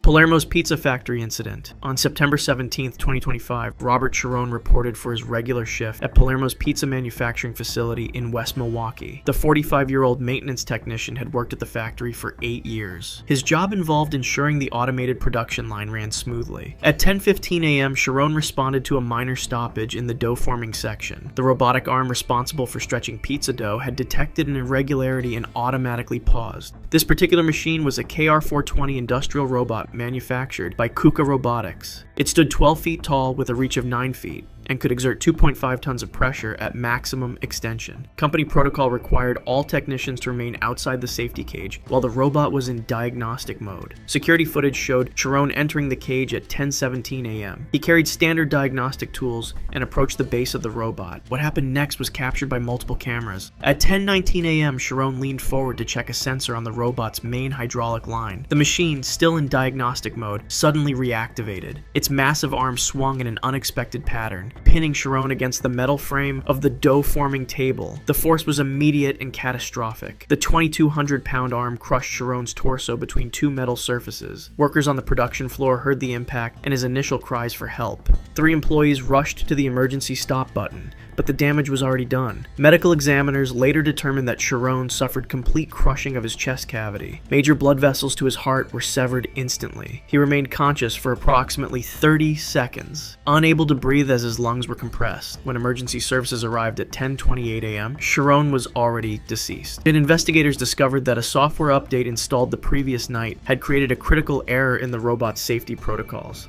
Palermo's Pizza Factory incident. On September 17, 2025, Robert Cherone reported for his regular shift at Palermo's pizza manufacturing facility in West Milwaukee. The 45-year-old maintenance technician had worked at the factory for 8 years. His job involved ensuring the automated production line ran smoothly. At 10:15 a.m., Cherone responded to a minor stoppage in the dough forming section. The robotic arm responsible for stretching pizza dough had detected an irregularity and automatically paused. This particular machine was a KR420 industrial robot manufactured by KUKA Robotics. It stood 12 feet tall with a reach of 9 feet and could exert 2.5 tons of pressure at maximum extension. Company protocol required all technicians to remain outside the safety cage while the robot was in diagnostic mode. Security footage showed Cherone entering the cage at 10:17 a.m. He carried standard diagnostic tools and approached the base of the robot. What happened next was captured by multiple cameras. At 10:19 a.m., Cherone leaned forward to check a sensor on the robot's main hydraulic line. The machine, still in diagnostic mode, suddenly reactivated. Its massive arm swung in an unexpected pattern, pinning Cherone against the metal frame of the dough-forming table. The force was immediate and catastrophic. The 2,200-pound arm crushed Cherone's torso between two metal surfaces. Workers on the production floor heard the impact and his initial cries for help. 3 employees rushed to the emergency stop button, but the damage was already done. Medical examiners later determined that Cherone suffered complete crushing of his chest cavity. Major blood vessels to his heart were severed instantly. He remained conscious for approximately 30 seconds, unable to breathe as his lungs were compressed. When emergency services arrived at 10:28 a.m., Cherone was already deceased. And investigators discovered that a software update installed the previous night had created a critical error in the robot's safety protocols.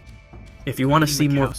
If you want to see more...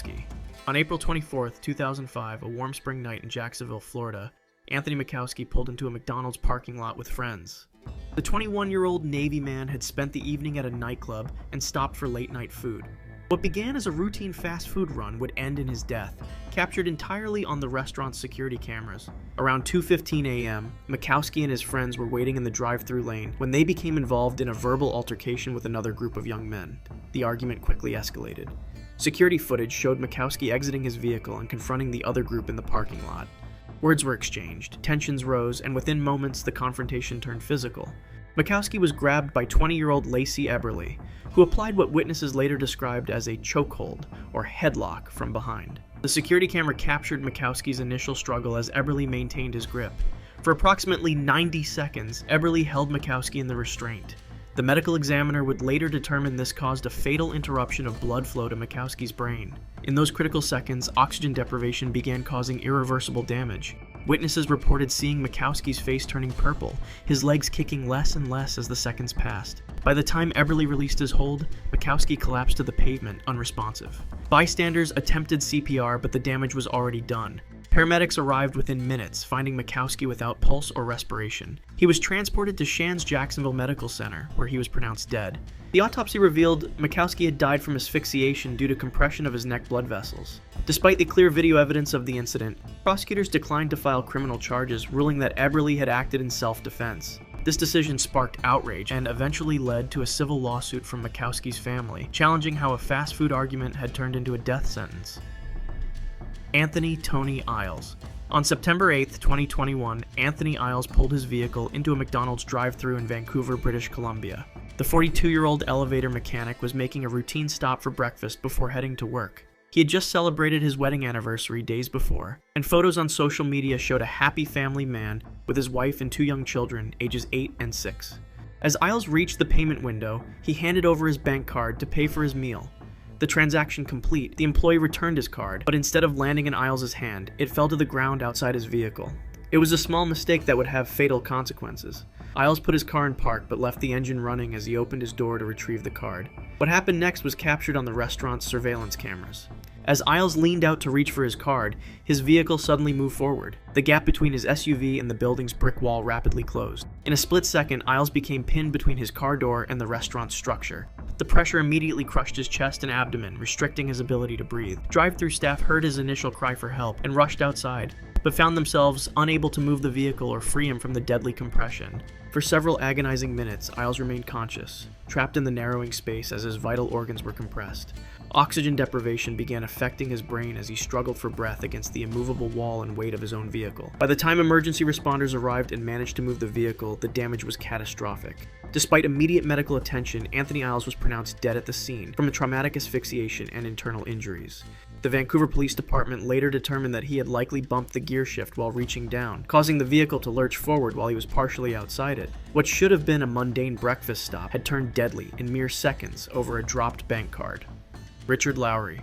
On April 24, 2005, a warm spring night in Jacksonville, Florida, Anthony Mikowski pulled into a McDonald's parking lot with friends. The 21-year-old Navy man had spent the evening at a nightclub and stopped for late-night food. What began as a routine fast food run would end in his death, captured entirely on the restaurant's security cameras. Around 2:15 a.m., Mikowski and his friends were waiting in the drive-thru lane when they became involved in a verbal altercation with another group of young men. The argument quickly escalated. Security footage showed Mikowski exiting his vehicle and confronting the other group in the parking lot. Words were exchanged, tensions rose, and within moments the confrontation turned physical. Mikowski was grabbed by 20-year-old Lacey Eberly, who applied what witnesses later described as a chokehold or headlock from behind. The security camera captured Mikowski's initial struggle as Eberly maintained his grip. For approximately 90 seconds, Eberly held Mikowski in the restraint. The medical examiner would later determine this caused a fatal interruption of blood flow to Mikowski's brain. In those critical seconds, oxygen deprivation began causing irreversible damage. Witnesses reported seeing Mikowski's face turning purple, his legs kicking less and less as the seconds passed. By the time Eberly released his hold, Mikowski collapsed to the pavement, unresponsive. Bystanders attempted CPR, but the damage was already done. Paramedics arrived within minutes, finding Mikowski without pulse or respiration. He was transported to Shands Jacksonville Medical Center, where he was pronounced dead. The autopsy revealed Mikowski had died from asphyxiation due to compression of his neck blood vessels. Despite the clear video evidence of the incident, prosecutors declined to file criminal charges, ruling that Eberly had acted in self-defense. This decision sparked outrage and eventually led to a civil lawsuit from Mikowski's family, challenging how a fast food argument had turned into a death sentence. Anthony Tony Isles. On September 8, 2021, Anthony Isles pulled his vehicle into a McDonald's drive-thru in Vancouver, British Columbia. The 42-year-old elevator mechanic was making a routine stop for breakfast before heading to work. He had just celebrated his wedding anniversary days before, and photos on social media showed a happy family man with his wife and 2 young children, ages 8 and 6. As Isles reached the payment window, he handed over his bank card to pay for his meal. The transaction complete, the employee returned his card, but instead of landing in Isles' hand, it fell to the ground outside his vehicle. It was a small mistake that would have fatal consequences. Isles put his car in park but left the engine running as he opened his door to retrieve the card. What happened next was captured on the restaurant's surveillance cameras. As Isles leaned out to reach for his card, his vehicle suddenly moved forward. The gap between his SUV and the building's brick wall rapidly closed. In a split second, Isles became pinned between his car door and the restaurant's structure. The pressure immediately crushed his chest and abdomen, restricting his ability to breathe. Drive-thru staff heard his initial cry for help and rushed outside, but found themselves unable to move the vehicle or free him from the deadly compression. For several agonizing minutes, Isles remained conscious, trapped in the narrowing space as his vital organs were compressed. Oxygen deprivation began affecting his brain as he struggled for breath against the immovable wall and weight of his own vehicle. By the time emergency responders arrived and managed to move the vehicle, the damage was catastrophic. Despite immediate medical attention, Anthony Isles was pronounced dead at the scene from a traumatic asphyxiation and internal injuries. The Vancouver Police Department later determined that he had likely bumped the gear shift while reaching down, causing the vehicle to lurch forward while he was partially outside it. What should have been a mundane breakfast stop had turned deadly in mere seconds over a dropped bank card. Richard Lowry.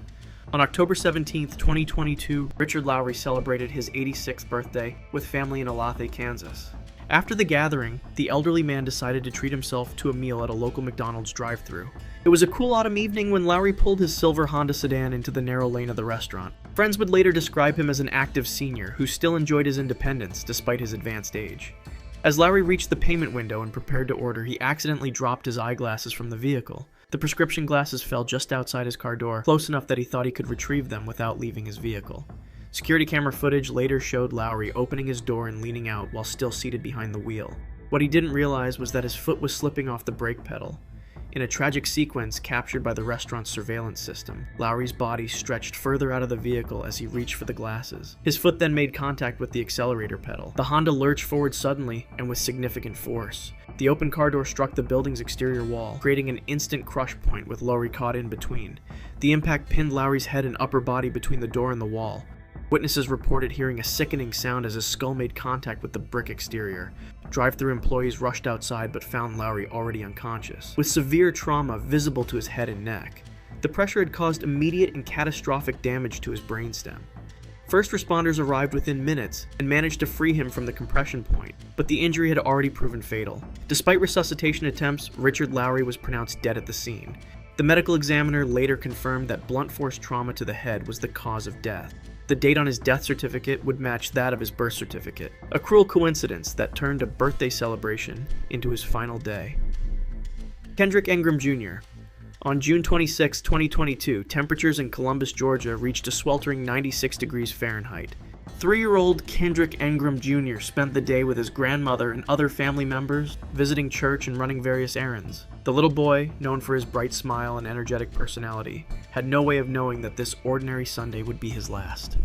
On October 17, 2022, Richard Lowry celebrated his 86th birthday with family in Olathe, Kansas. After the gathering, the elderly man decided to treat himself to a meal at a local McDonald's drive-thru. It was a cool autumn evening when Lowry pulled his silver Honda sedan into the narrow lane of the restaurant. Friends would later describe him as an active senior who still enjoyed his independence despite his advanced age. As Lowry reached the payment window and prepared to order, he accidentally dropped his eyeglasses from the vehicle. The prescription glasses fell just outside his car door, close enough that he thought he could retrieve them without leaving his vehicle. Security camera footage later showed Lowry opening his door and leaning out while still seated behind the wheel. What he didn't realize was that his foot was slipping off the brake pedal. In a tragic sequence captured by the restaurant's surveillance system, Lowry's body stretched further out of the vehicle as he reached for the glasses. His foot then made contact with the accelerator pedal. The Honda lurched forward suddenly and with significant force. The open car door struck the building's exterior wall, creating an instant crush point with Lowry caught in between. The impact pinned Lowry's head and upper body between the door and the wall. Witnesses reported hearing a sickening sound as his skull made contact with the brick exterior. Drive-thru employees rushed outside but found Lowry already unconscious, with severe trauma visible to his head and neck. The pressure had caused immediate and catastrophic damage to his brainstem. First responders arrived within minutes and managed to free him from the compression point, but the injury had already proven fatal. Despite resuscitation attempts, Richard Lowry was pronounced dead at the scene. The medical examiner later confirmed that blunt force trauma to the head was the cause of death. The date on his death certificate would match that of his birth certificate, a cruel coincidence that turned a birthday celebration into his final day. Kendrick Ingram Jr. On June 26, 2022, temperatures in Columbus, Georgia reached a sweltering 96 degrees Fahrenheit. 3-year-old Kendrick Ingram Jr. spent the day with his grandmother and other family members, visiting church and running various errands. The little boy, known for his bright smile and energetic personality, had no way of knowing that this ordinary Sunday would be his last.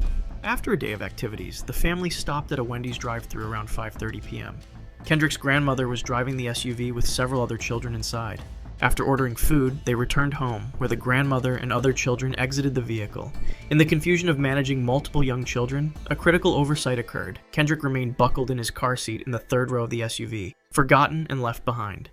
After a day of activities, the family stopped at a Wendy's drive-thru around 5:30 p.m. Kendrick's grandmother was driving the SUV with several other children inside. After ordering food, they returned home, where the grandmother and other children exited the vehicle. In the confusion of managing multiple young children, a critical oversight occurred. Kendrick remained buckled in his car seat in the third row of the SUV, forgotten and left behind.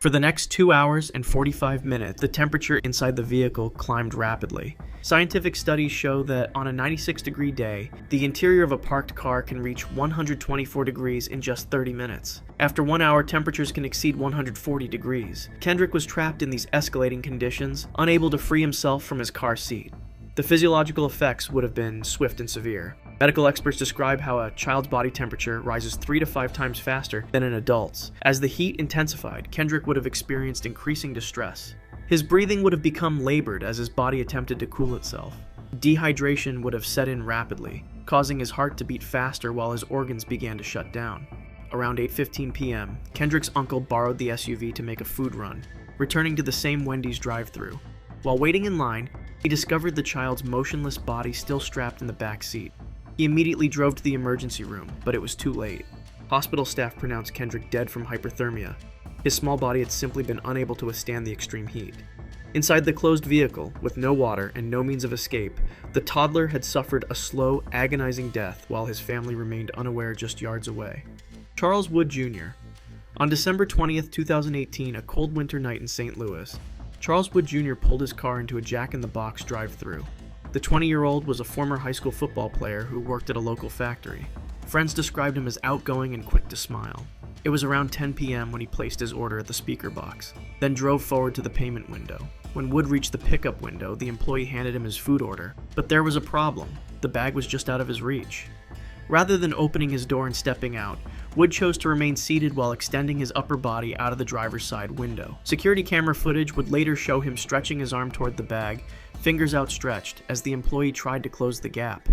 For the next 2 hours and 45 minutes, the temperature inside the vehicle climbed rapidly. Scientific studies show that on a 96-degree day, the interior of a parked car can reach 124 degrees in just 30 minutes. After 1 hour, temperatures can exceed 140 degrees. Kendrick was trapped in these escalating conditions, unable to free himself from his car seat. The physiological effects would have been swift and severe. Medical experts describe how a child's body temperature rises 3 to 5 times faster than an adult's. As the heat intensified, Kendrick would have experienced increasing distress. His breathing would have become labored as his body attempted to cool itself. Dehydration would have set in rapidly, causing his heart to beat faster while his organs began to shut down. Around 8:15 p.m., Kendrick's uncle borrowed the SUV to make a food run, returning to the same Wendy's drive-thru. While waiting in line, he discovered the child's motionless body still strapped in the back seat. He immediately drove to the emergency room, but it was too late. Hospital staff pronounced Kendrick dead from hyperthermia. His small body had simply been unable to withstand the extreme heat. Inside the closed vehicle, with no water and no means of escape, the toddler had suffered a slow, agonizing death while his family remained unaware just yards away. Charles Wood Jr. On December 20th, 2018, a cold winter night in St. Louis, Charles Wood Jr. pulled his car into a Jack-in-the-Box drive-thru. The 20-year-old was a former high school football player who worked at a local factory. Friends described him as outgoing and quick to smile. It was around 10 p.m. when he placed his order at the speaker box, then drove forward to the payment window. When Wood reached the pickup window, the employee handed him his food order, but there was a problem. The bag was just out of his reach. Rather than opening his door and stepping out, Wood chose to remain seated while extending his upper body out of the driver's side window. Security camera footage would later show him stretching his arm toward the bag, fingers outstretched, as the employee tried to close the gap.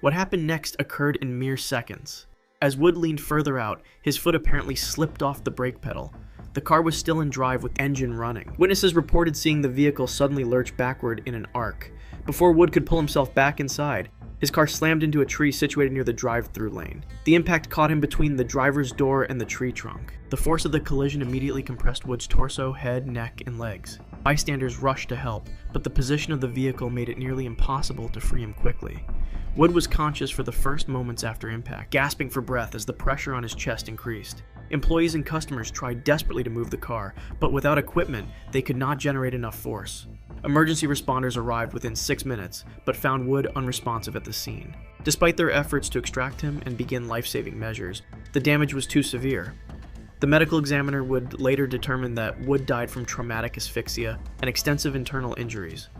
What happened next occurred in mere seconds. As Wood leaned further out, his foot apparently slipped off the brake pedal. The car was still in drive with engine running. Witnesses reported seeing the vehicle suddenly lurch backward in an arc. Before Wood could pull himself back inside, His car slammed into a tree situated near the drive-thru lane. The impact caught him between the driver's door and the tree trunk. The force of the collision immediately compressed Wood's torso, head, neck, and legs. Bystanders rushed to help, but the position of the vehicle made it nearly impossible to free him quickly. Wood was conscious for the first moments after impact, gasping for breath as the pressure on his chest increased. Employees and customers tried desperately to move the car, but without equipment, they could not generate enough force. Emergency responders arrived within 6 minutes, but found Wood unresponsive at the scene. Despite their efforts to extract him and begin life-saving measures, the damage was too severe. The medical examiner would later determine that Wood died from traumatic asphyxia and extensive internal injuries.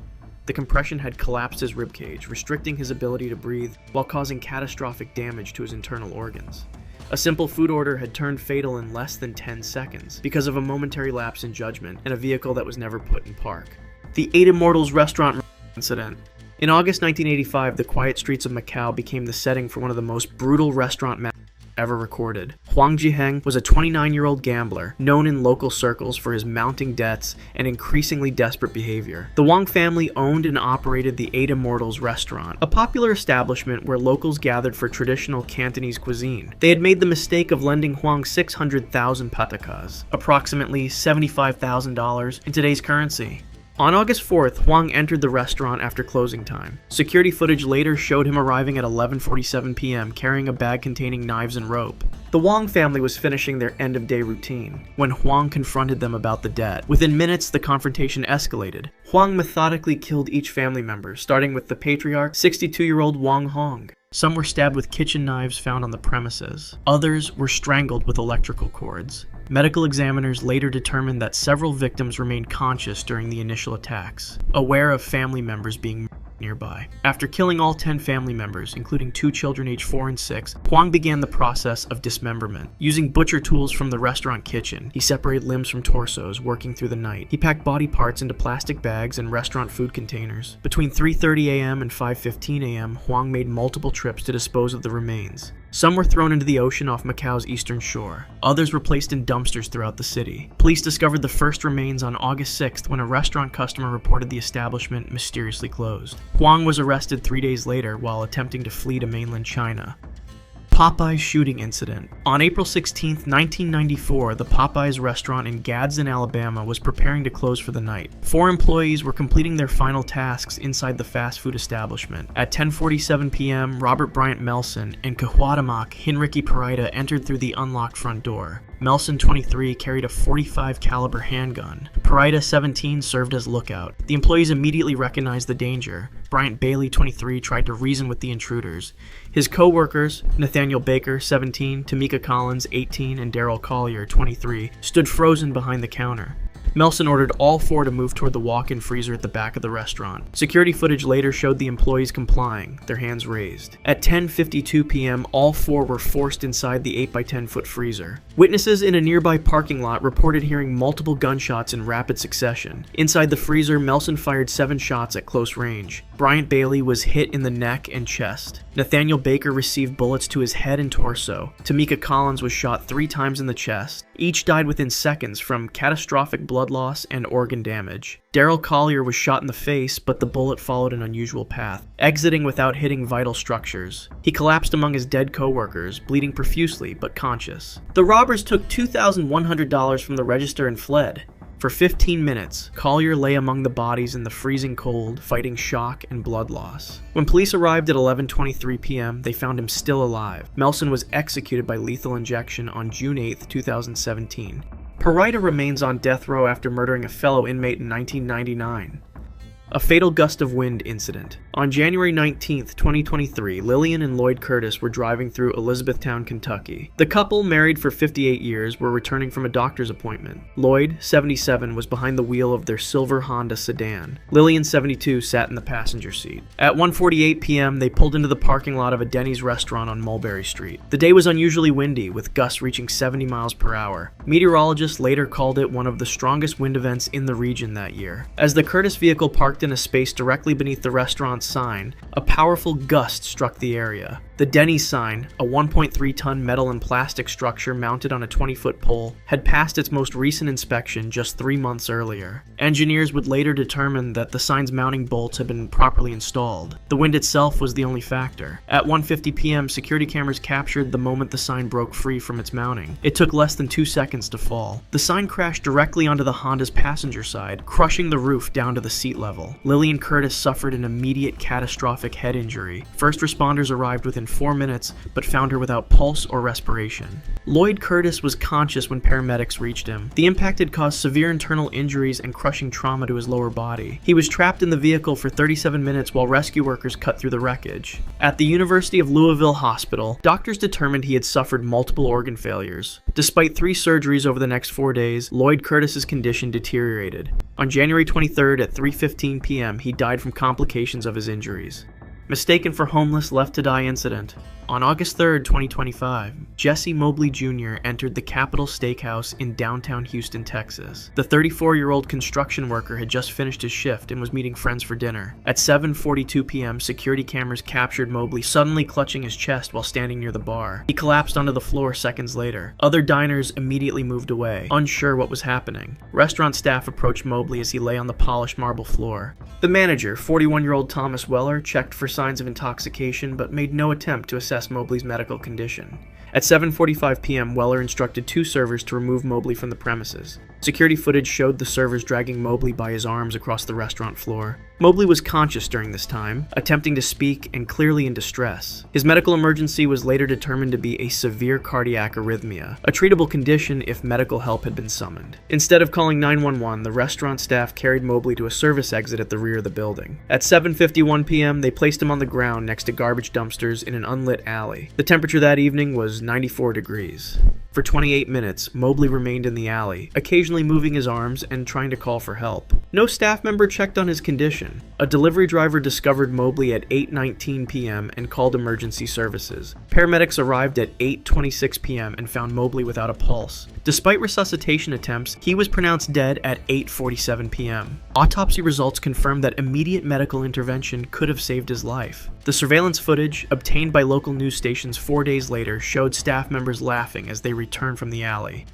The compression had collapsed his ribcage, restricting his ability to breathe while causing catastrophic damage to his internal organs. A simple food order had turned fatal in less than 10 seconds because of a momentary lapse in judgment and a vehicle that was never put in park. The Immortals restaurant incident. In August 1985, the quiet streets of Macau became the setting for one of the most brutal restaurant massacres ever recorded. Huang Jiheng was a 29-year-old gambler, known in local circles for his mounting debts and increasingly desperate behavior. The Wang family owned and operated the Eight Immortals restaurant, a popular establishment where locals gathered for traditional Cantonese cuisine. They had made the mistake of lending Huang 600,000 patakas, approximately $75,000 in today's currency. On August 4th, Huang entered the restaurant after closing time. Security footage later showed him arriving at 11:47 p.m. carrying a bag containing knives and rope. The Wang family was finishing their end-of-day routine when Huang confronted them about the debt. Within minutes, the confrontation escalated. Huang methodically killed each family member, starting with the patriarch, 62-year-old Wang Hong. Some were stabbed with kitchen knives found on the premises. Others were strangled with electrical cords. Medical examiners later determined that several victims remained conscious during the initial attacks, aware of family members being nearby. After killing all 10 family members, including 2 children aged 4 and 6, Huang began the process of dismemberment. Using butcher tools from the restaurant kitchen, he separated limbs from torsos, working through the night. He packed body parts into plastic bags and restaurant food containers. Between 3:30 a.m. and 5:15 a.m., Huang made multiple trips to dispose of the remains. Some were thrown into the ocean off Macau's eastern shore. Others were placed in dumpsters throughout the city. Police discovered the first remains on August 6th when a restaurant customer reported the establishment mysteriously closed. Huang was arrested 3 days later while attempting to flee to mainland China. Popeye's shooting incident. On April 16, 1994, the Popeye's restaurant in Gadsden, Alabama was preparing to close for the night. 4 employees were completing their final tasks inside the fast food establishment. At 10:47 p.m., Robert Bryant Melson and Kahuatamak Hinriki Parida entered through the unlocked front door. Melson, 23, carried a .45 caliber handgun. Parida, 17, served as lookout. The employees immediately recognized the danger. Bryant Bailey, 23, tried to reason with the intruders. His co-workers, Nathaniel Baker, 17, Tamika Collins, 18, and Daryl Collier, 23, stood frozen behind the counter. Melson ordered all 4 to move toward the walk-in freezer at the back of the restaurant. Security footage later showed the employees complying, their hands raised. At 10:52 p.m., all 4 were forced inside the 8x10-foot freezer. Witnesses in a nearby parking lot reported hearing multiple gunshots in rapid succession. Inside the freezer, Melson fired 7 shots at close range. Bryant Bailey was hit in the neck and chest. Nathaniel Baker received bullets to his head and torso. Tamika Collins was shot 3 times in the chest. Each died within seconds from catastrophic blood loss and organ damage. Daryl Collier was shot in the face, but the bullet followed an unusual path, exiting without hitting vital structures. He collapsed among his dead co-workers, bleeding profusely but conscious. The robbers took $2,100 from the register and fled. For 15 minutes, Collier lay among the bodies in the freezing cold, fighting shock and blood loss. When police arrived at 11:23 p.m., they found him still alive. Melson was executed by lethal injection on June 8, 2017. Parida remains on death row after murdering a fellow inmate in 1999. A fatal gust of wind incident. On January 19, 2023, Lillian and Lloyd Curtis were driving through Elizabethtown, Kentucky. The couple, married for 58 years, were returning from a doctor's appointment. Lloyd, 77, was behind the wheel of their silver Honda sedan. Lillian, 72, sat in the passenger seat. At 1:48 p.m., they pulled into the parking lot of a Denny's restaurant on Mulberry Street. The day was unusually windy, with gusts reaching 70 miles per hour. Meteorologists later called it one of the strongest wind events in the region that year. As the Curtis vehicle parked tucked in a space directly beneath the restaurant's sign, a powerful gust struck the area. The Denny's sign, a 1.3-ton metal and plastic structure mounted on a 20-foot pole, had passed its most recent inspection just 3 months earlier. Engineers would later determine that the sign's mounting bolts had been properly installed. The wind itself was the only factor. At 1:50 p.m., security cameras captured the moment the sign broke free from its mounting. It took less than 2 seconds to fall. The sign crashed directly onto the Honda's passenger side, crushing the roof down to the seat level. Lillian Curtis suffered an immediate catastrophic head injury. First responders arrived within 4 minutes, but found her without pulse or respiration. Lloyd Curtis was conscious when paramedics reached him. The impact had caused severe internal injuries and crushing trauma to his lower body. He was trapped in the vehicle for 37 minutes while rescue workers cut through the wreckage. At the University of Louisville Hospital, doctors determined he had suffered multiple organ failures. Despite 3 surgeries over the next 4 days, Lloyd Curtis's condition deteriorated. On January 23rd at 3:15 p.m., he died from complications of his injuries. Mistaken for homeless, left to die incident. On August 3, 2025, Jesse Mobley Jr. entered the Capitol Steakhouse in downtown Houston, Texas. The 34-year-old construction worker had just finished his shift and was meeting friends for dinner. At 7:42 p.m., security cameras captured Mobley suddenly clutching his chest while standing near the bar. He collapsed onto the floor seconds later. Other diners immediately moved away, unsure what was happening. Restaurant staff approached Mobley as he lay on the polished marble floor. The manager, 41-year-old Thomas Weller, checked for signs of intoxication but made no attempt to assess Mobley's medical condition. At 7:45 p.m., Weller instructed 2 servers to remove Mobley from the premises. Security footage showed the servers dragging Mobley by his arms across the restaurant floor. Mobley was conscious during this time, attempting to speak and clearly in distress. His medical emergency was later determined to be a severe cardiac arrhythmia, a treatable condition if medical help had been summoned. Instead of calling 911, the restaurant staff carried Mobley to a service exit at the rear of the building. At 7:51 p.m., they placed him on the ground next to garbage dumpsters in an unlit alley. The temperature that evening was 94 degrees. For 28 minutes, Mobley remained in the alley, occasionally moving his arms and trying to call for help. No staff member checked on his condition. A delivery driver discovered Mobley at 8:19 p.m. and called emergency services. Paramedics arrived at 8:26 p.m. and found Mobley without a pulse. Despite resuscitation attempts, he was pronounced dead at 8:47 p.m. Autopsy results confirmed that immediate medical intervention could have saved his life. The surveillance footage, obtained by local news stations 4 days later, showed staff members laughing as they returned from the alley.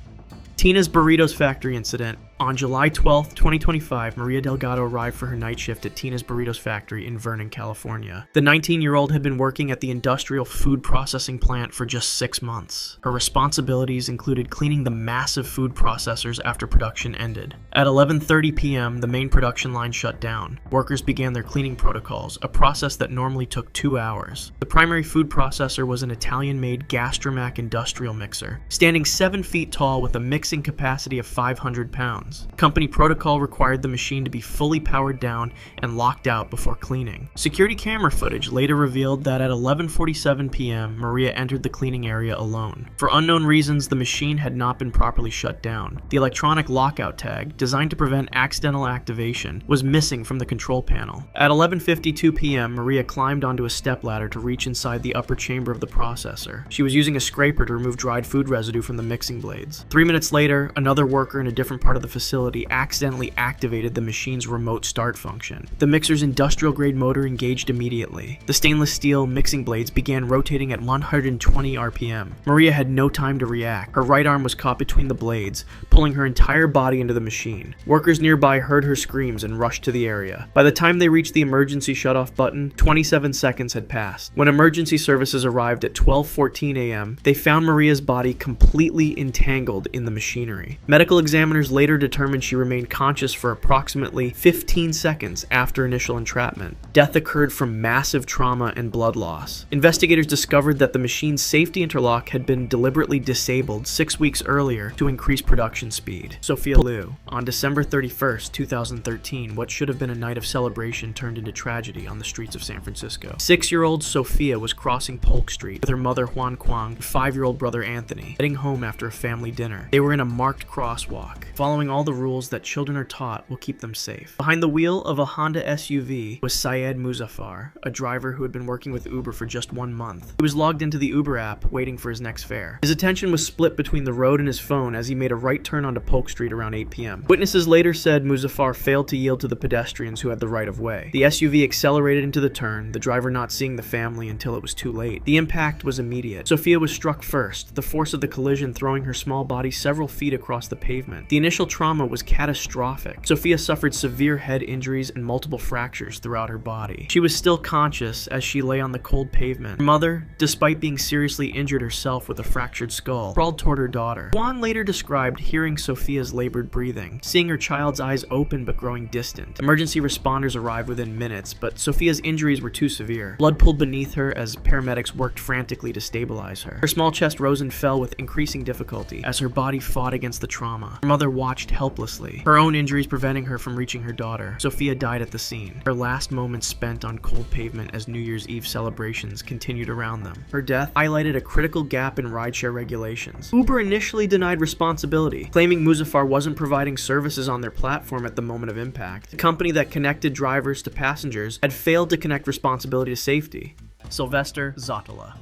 Tina's Burritos Factory incident. On July 12, 2025, Maria Delgado arrived for her night shift at Tina's Burritos Factory in Vernon, California. The 19-year-old had been working at the industrial food processing plant for just 6 months. Her responsibilities included cleaning the massive food processors after production ended. At 11:30 p.m., the main production line shut down. Workers began their cleaning protocols, a process that normally took 2 hours. The primary food processor was an Italian-made Gastromac industrial mixer, standing 7 feet tall with a mixing capacity of 500 pounds. Company protocol required the machine to be fully powered down and locked out before cleaning. Security camera footage later revealed that at 11:47 p.m., Maria entered the cleaning area alone. For unknown reasons, the machine had not been properly shut down. The electronic lockout tag, designed to prevent accidental activation, was missing from the control panel. At 11:52 p.m., Maria climbed onto a stepladder to reach inside the upper chamber of the processor. She was using a scraper to remove dried food residue from the mixing blades. 3 minutes later, another worker in a different part of the facility accidentally activated the machine's remote start function. The mixer's industrial-grade motor engaged immediately. The stainless steel mixing blades began rotating at 120 RPM. Maria had no time to react. Her right arm was caught between the blades, pulling her entire body into the machine. Workers nearby heard her screams and rushed to the area. By the time they reached the emergency shutoff button, 27 seconds had passed. When emergency services arrived at 12:14 a.m., they found Maria's body completely entangled in the machinery. Medical examiners later determined she remained conscious for approximately 15 seconds after initial entrapment. Death occurred from massive trauma and blood loss. Investigators discovered that the machine's safety interlock had been deliberately disabled 6 weeks earlier to increase production speed. Sophia Liu. On December 31st, 2013, what should have been a night of celebration turned into tragedy on the streets of San Francisco. 6-year-old Sophia was crossing Polk Street with her mother Juan Kwang and 5-year-old brother Anthony, heading home after a family dinner. They were in a marked crosswalk. Following all all the rules that children are taught will keep them safe. Behind the wheel of a Honda SUV was Syed Muzaffar, a driver who had been working with Uber for just 1 month. He was logged into the Uber app, waiting for his next fare. His attention was split between the road and his phone as he made a right turn onto Polk Street around 8 p.m. Witnesses later said Muzaffar failed to yield to the pedestrians who had the right of way. The SUV accelerated into the turn, the driver not seeing the family until it was too late. The impact was immediate. Sophia was struck first, the force of the collision throwing her small body several feet across the pavement. The initial trauma was catastrophic. Sophia suffered severe head injuries and multiple fractures throughout her body. She was still conscious as she lay on the cold pavement. Her mother, despite being seriously injured herself with a fractured skull, crawled toward her daughter. Juan later described hearing Sophia's labored breathing, seeing her child's eyes open but growing distant. Emergency responders arrived within minutes, but Sophia's injuries were too severe. Blood pooled beneath her as paramedics worked frantically to stabilize her. Her small chest rose and fell with increasing difficulty as her body fought against the trauma. Her mother watched helplessly, her own injuries preventing her from reaching her daughter. Sophia died at the scene, her last moments spent on cold pavement as New Year's Eve celebrations continued around them. Her death highlighted a critical gap in rideshare regulations. Uber initially denied responsibility, claiming Muzaffar wasn't providing services on their platform at the moment of impact. The company that connected drivers to passengers had failed to connect responsibility to safety. Sylvester Zottala.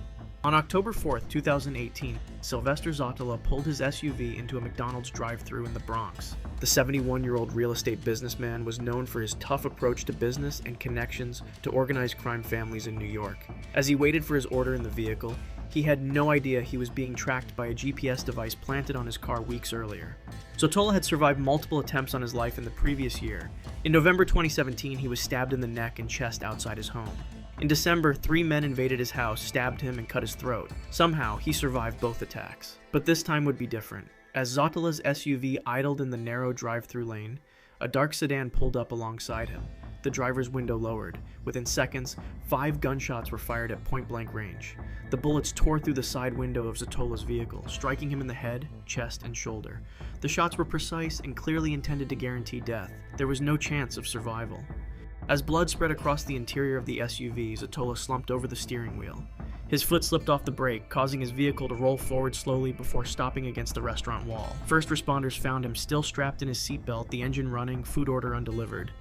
On October 4th, 2018, Sylvester Zottala pulled his SUV into a McDonald's drive-thru in the Bronx. The 71-year-old real estate businessman was known for his tough approach to business and connections to organized crime families in New York. As he waited for his order in the vehicle, he had no idea he was being tracked by a GPS device planted on his car weeks earlier. Zottala had survived multiple attempts on his life in the previous year. In November 2017, he was stabbed in the neck and chest outside his home. In December, 3 men invaded his house, stabbed him, and cut his throat. Somehow, he survived both attacks. But this time would be different. As Zottala's SUV idled in the narrow drive-thru lane, a dark sedan pulled up alongside him. The driver's window lowered. Within seconds, 5 gunshots were fired at point-blank range. The bullets tore through the side window of Zottala's vehicle, striking him in the head, chest, and shoulder. The shots were precise and clearly intended to guarantee death. There was no chance of survival. As blood spread across the interior of the SUV, Zottala slumped over the steering wheel. His foot slipped off the brake, causing his vehicle to roll forward slowly before stopping against the restaurant wall. First responders found him still strapped in his seatbelt, the engine running, food order undelivered.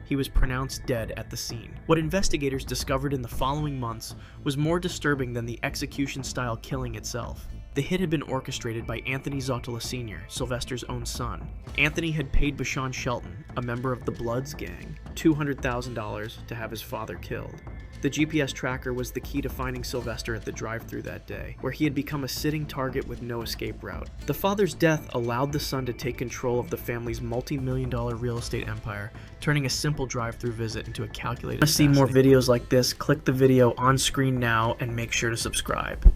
He was pronounced dead at the scene. What investigators discovered in the following months was more disturbing than the execution-style killing itself. The hit had been orchestrated by Anthony Zottala Sr., Sylvester's own son. Anthony had paid Bashan Shelton, a member of the Bloods gang, $200,000 to have his father killed. The GPS tracker was the key to finding Sylvester at the drive-thru that day, where he had become a sitting target with no escape route. The father's death allowed the son to take control of the family's multi-million-dollar real estate empire, turning a simple drive-thru visit into a calculated. To see more videos like this, click the video on screen now and make sure to subscribe.